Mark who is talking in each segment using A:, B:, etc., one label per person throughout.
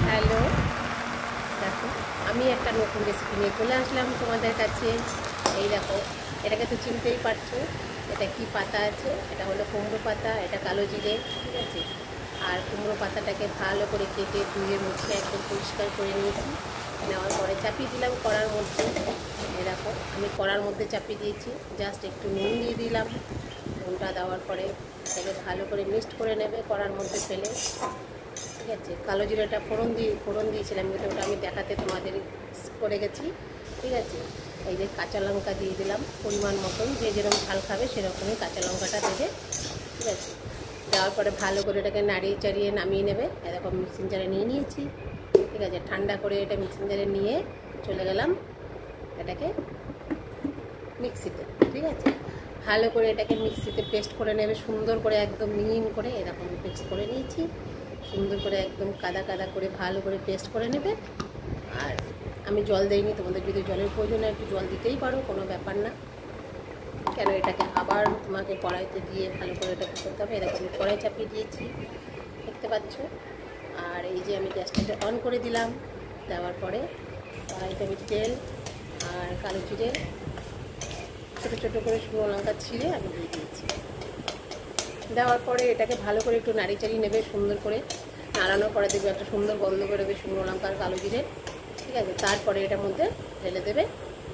A: Hello, দেখো আমি একটা নতুন রেসিপি নিয়ে চলে আসলাম তোমাদের কাছে। এই দেখো, এটাকে তো চিনতেই পারছো এটা কি পাতা আছে। এটা হলো কুমড়ো পাতা, এটা কালো জিরে, ঠিক আছে। আর কুমড়ো পাতাটাকে ভালো করে কেটে ধুয়ে মুছে একদম পরিষ্কার করে নিয়েছি। নেওয়ার পরে চাপিয়ে দিলাম কড়ার মধ্যে। এই দেখো আমি কড়ার মধ্যে চাপিয়ে দিয়েছি, জাস্ট একটু নুন দিয়ে দিলাম। নুনটা দেওয়ার পরে এটাকে ভালো করে মিক্সড করে নেবে কড়ার মধ্যে ফেলে, ঠিক আছে। কালো জিরাটা ফোড়ন দিয়েছিলাম, কিন্তু ওটা আমি দেখাতে তোমাদের করে গেছি, ঠিক আছে। এই যে কাঁচা লঙ্কা দিয়ে দিলাম পরিমাণ মতন, যে যেরকম ঝাল খাবে সেরকমই কাঁচা লঙ্কাটা দেবে, ঠিক আছে। দেওয়ার পরে ভালো করে এটাকে নাড়িয়ে চাড়িয়ে নামিয়ে নেবে। এরকম মিক্সিং জারে নিয়ে নিয়েছি, ঠিক আছে। ঠান্ডা করে এটা মিক্সিং জারে নিয়ে চলে গেলাম এটাকে মিক্সিতে, ঠিক আছে। ভালো করে এটাকে মিক্সিতে পেস্ট করে নেবে সুন্দর করে, একদম মিহিন করে। এরকম পেস্ট করে নিয়েছি সুন্দর করে, একদম কাদা কাদা করে ভালো করে পেস্ট করে নেবে। আর আমি জল দিইনি, তোমাদের যদি জলের প্রয়োজন হয় একটু জল দিতেই পারো, কোনো ব্যাপার না। কেন এটাকে আবার তোমাকে কড়াইতে দিয়ে ভালো করে এটাকে করতে হবে। এরকম আমি কড়াই চাপিয়ে দিয়েছি, দেখতে পাচ্ছ। আর এই যে আমি গ্যাসটাকে অন করে দিলাম। দেওয়ার পরে কড়াইতে আমি তেল আর কালো জিরে ছোটো ছোটো করে শুকনো লঙ্কা ছিঁড়ে আমি দিয়ে দিয়েছি। দেওয়ার পরে এটাকে ভালো করে একটু নাড়ি চাড়িয়ে নেবে সুন্দর করে। নাড়ানোর পরে দেখবে একটা সুন্দর গন্ধ বেরোবে শুকনো লঙ্কার কালো জিরে, ঠিক আছে। তারপরে এটার মধ্যে ঢেলে দেবে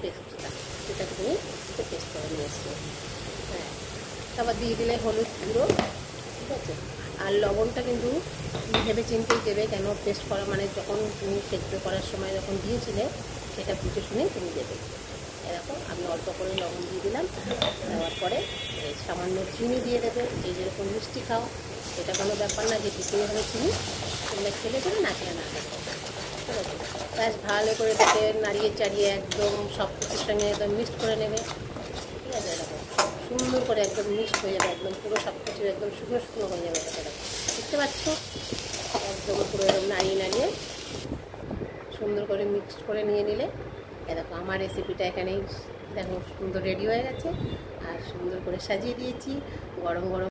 A: পেস্টটা, যেটাকে তুমি পেস্ট করে নিয়ে এসছো। হ্যাঁ, তারপর দিয়ে দিলে হলুদ গুঁড়ো, ঠিক আছে। আর লবণটা কিন্তু ভেবে চিন্তেই দেবে, কেন পেস্ট করা মানে যখন তুমি সেদ্ধ করার সময় যখন দিয়েছিলে সেটা বুঝে শুনে তুমি দেবে। এরকম আমি অল্প করে লবণ দিয়ে দিলাম। দেওয়ার পরে সামান্য চিনি দিয়ে দেবে, যে যেরকম মিষ্টি খাও। এটা কোনো ব্যাপার না যে দিতেই হবে চিনি, তোমরা খেলে দেবে না খেলে না দেবে, ঠিক আছে। ব্যাস ভালো করে এটাকে নাড়িয়ে চাড়িয়ে একদম সব কিছুর সঙ্গে একদম মিক্সড করে নেবে, ঠিক আছে। এরকম সুন্দর করে একদম মিক্সড হয়ে যাবে, একদম পুরো সব কিছু একদম শুকনো শুকনো হয়ে যাবে। এটা দেখতে পাচ্ছ, একদম পুরো এরকম নাড়িয়ে নাড়িয়ে সুন্দর করে মিক্সড করে নিয়ে নিলে দেখো আমার রেসিপিটা এখানেই দেখো সুন্দর রেডি হয়ে গেছে। আর সুন্দর করে সাজিয়ে দিয়েছি গরম গরম